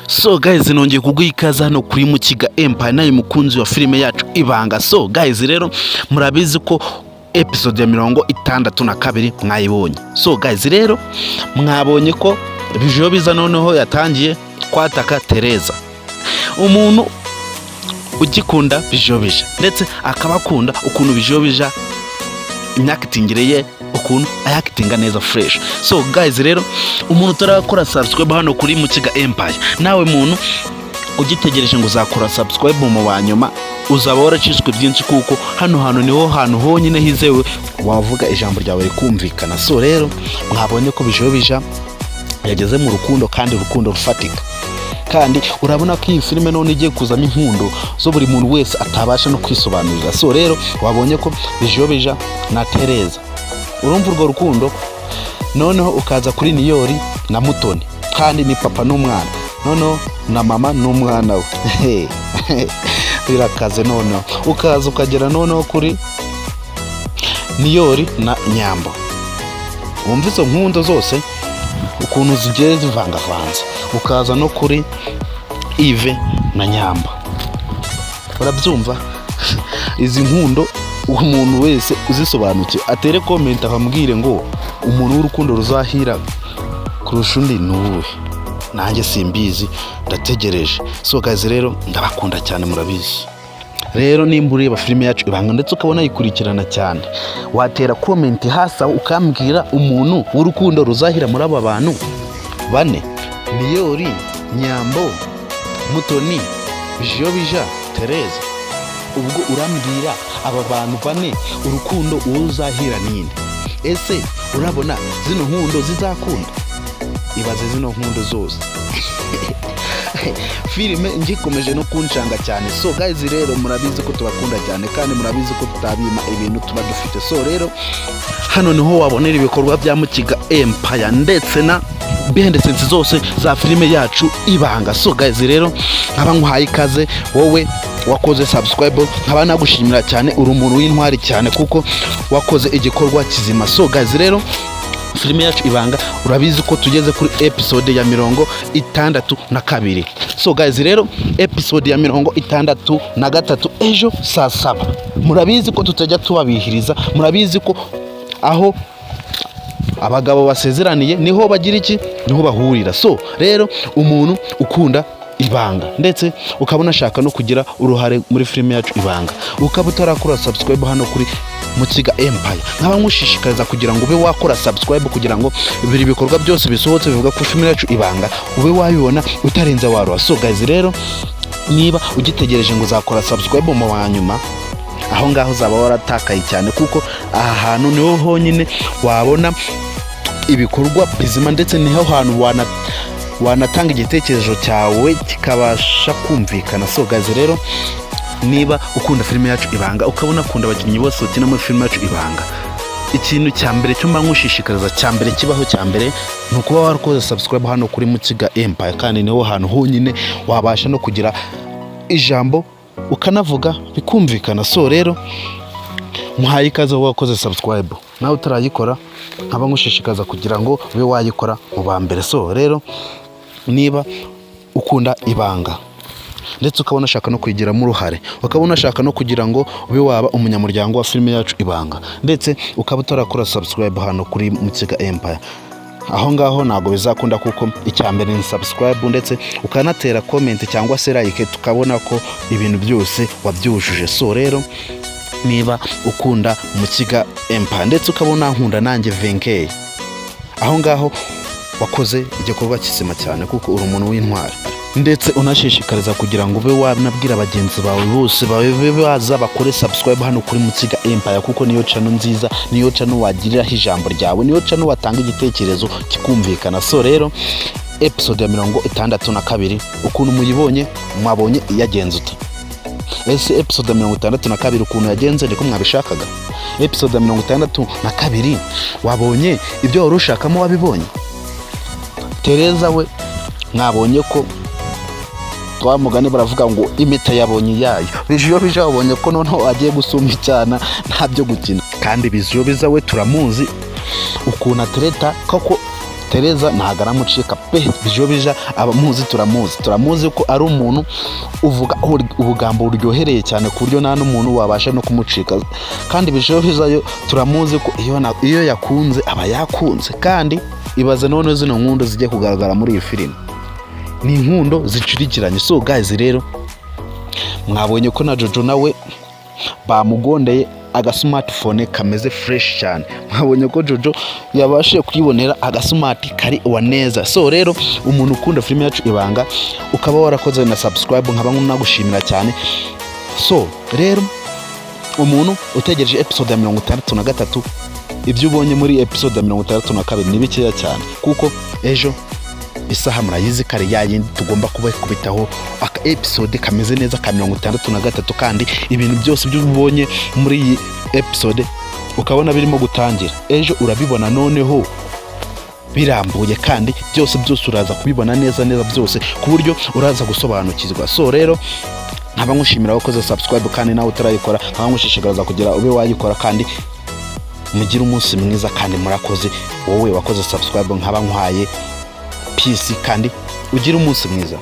So guys, nongeye kuguha ikaze hano kuri Mukiga Empire nayo mukunzi wa filime yacu Ibanga. So guys, rero murabizi ko episode ya 62 mwayibonye. So guys, rero mwabonye ko Bijo biza noneho yatangiye kwataka Tereza, umuntu ugikunda Bijo bija ndetse akabakunda ukuntu Bijo bija imyakitingireye, ukuntu ayakitinga neza fresh. So guys, rero umuntu utarakora subscribe hano kuri Mukiga Empire, nawe muntu ugitegereje ngo uzakora subscribe mu banyuma uzaba waracishwe byinshi, kuko hano hantu niho hantu honyine hizewe wavuga ijambo ryawe rikumvikana. So rero mwabonye ko Bijo bija yageze mu rukundo, kandi urukundo rufatika, kandi urabona ko iyi filime none igiye kuzamo impundo zo buri muntu wese atabasha no kwisobanurira. So rero wabonye ko Bijo bija na Tereza, urumva urwo rukundo, noneho ukaza kuri Niyori na Mutoni, kandi ni papa n'umwana, noneho na mama n'umwana we birakaze. Noneho ukaza ukagera noneho kuri Niyori na Nyambo, wumva izo nkundo zose ukuntu zigiye zivangavanze. Ukaza no kuri Ive na Nyamba, urabyumva izi nkundo. Umuntu wese uzisobanukiwe atere comment akambwire ngo umuntu w'urukundo ruzahira kurusha undi nuwe. Nanjye simbizi, ndategereje. So guys, rero ndabakunda cyane, murabizi. Rero nimba ureba filime yacu Ibanga ndetse ukabona yikurikirana cyane, watera comment hasi ukambwira umuntu w'urukundo ruzahira muri aba bantu bane: Niyori, Nyambo, Mutoni, Bijo bija, Tereza. Ubwo urambwira aba bantu bane urukundo uzahira ninde? Ese urabona zino nkundo zizakunda? Ibaze zino nkundo zose filime ngikomeje no kunshanga cyane. So guys, rero murabizi ko tubakunda cyane, kandi murabizi ko tutabima ibintu tuba dufite. So rero hano niho wabonera ibikorwa bya Mukiga Empire ndetse na behind the scenes zose za filime yacu Ibanga. So guys, rero nkaba nkuhaye ikaze wowe wakoze subscribe, nkaba nagushimira cyane, uri umuntu w'intwari cyane kuko wakoze igikorwa kizima. So guys, rero filime yacu Ibanga urabizi ko tugeze kuri episode ya 62. So guys, rero episode ya 63 ejo saa 7. Murabizi ko tutajya tubabihiriza, murabizi ko aho abagabo basezeraniye niho bagira iki, niho bahurira. So rero umuntu ukunda Ibanga ndetse ukabona ashaka no kugira uruhare muri filime yacu Ibanga, ukaba utarakora subscribe hano kuri Mukiga Empire, nkaba nkushishikariza kugira ngo ube wakora subscribe, kugira ngo ibiri bikorwa byose bisohotse bivuga ku filime yacu Ibanga ube wabibona utarenza waruha. So guys, rero niba ugitegereje ngo uzakora subscribe mu wanyuma, aho ngaho zaba waratakaye cyane, kuko aha hantu niho honyine wabona ibikorwa bizima, ndetse niho hantu wanatanga igitekerezo cyawe kikabasha kumvikana. So guys, rero niba ukunda filime yacu Ibanga, ukabona akunda abakinnyi bose bakina muri filime yacu Ibanga, ikintu cya mbere cyo mbangushishikariza, cya mbere kibaho, cya mbere ni ukuba warakoze subscribe hano kuri Mukiga Empire, kandi niho hantu honyine wabasha no kugira ijambo ukanavuga bikumvikana. So rero muhaye ikaze wakoze subscribe, nawe utarayikora nkaba ngushishikaza kugira ngo ube wayikora mu ba mbere. So rero niba ukunda Ibanga ndetse ukabona ashaka no kwigiramo uruhare, ukabona ashaka no kugira ngo ube waba umunyamuryango wa filime yacu Ibanga, ndetse ukaba utarakora subscribe hano kuri Mukiga Empire, aho ngaho ntago bizakunda, kuko icyambere ni subscribe ndetse ukanatera comment cyangwa se like, tukabona ko ibintu byose wabyujuje. So rero niba ukunda Mukiga Empire ndetse ukabona nkunda nanjye Venkey, aho ngaho wakoze igikorwa kisima cyane, kuko uri umuntu w'intwari, ndetse unashishikariza kugira ngo ube wanabwira abagenzi bawe bose babe baza bakore subscribe hano kuri Mukiga Empire, kuko niyo channel nziza, niyo channel wagiriraho ijambo ryawe, niyo channel watanga igitekerezo kikumvikana. So rero episode ya 62 ukuntu muyibonye, mwabonye yagenze ute? Ese episode ya 62 ukuntu yagenze ndiko mwabishakaga? Episode ya 62 wabonye ibyo wari ushakamo, wabibonye? Tereza we mwabonye ko twamugane baravuga ngo impeta yabonye yayo. Bijo bija wabonye ko noneho agiye gusumba cyana nta byo gukina, kandi Bijo biza we turamuzi ukuntu atereta, koko Tereza ntago aramucika pe, bijo bija abamuzi turamuzi ko ari umuntu uvuga ubugambo buryohereye cyane ku buryo nta n'umuntu wabasha no kumucika, kandi bijo bijayo turamuzi ko iyo yakunze aba yakunze. Kandi ibaze none zino nkundo zijye kugaragara muri iyi filime ni inkundo zicurikiranye. So guys rero mwabonye ko na Jojo nawe bamugondeye aga smartphone kameze fresh cyane. Mwabonye ko Jojo yabashije kwibonera aga smart kari wa neza. So rero umuntu ukunda filime yacu Ibanga ukaba warakoze na subscribe, nkaba nagushimira cyane. So rero umuntu utegereje episode ya 63, ibyo ubonye muri episode ya 62 ni bikeya cyane, kuko ejo isaha murayizi kare yayindi tugomba kuba kubitaho aka episode kameze neza ka 63, kandi ibintu byose byo ubonye muri iyi episode ukabona birimo gutangira ejo urabibona noneho birambuye, kandi byose uraza kubibona neza byose ku buryo uraza gusobanukirwa. So rero nkaba nkushimira wakoze subscribe, kandi nawe utarayikora nkaba nkushishikariza kugira ube wayikora, kandi mugire umunsi mwiza, kandi murakoze wowe wakoze subscribe nkaba nkwaye peace, kandi ugire umunsi mwiza.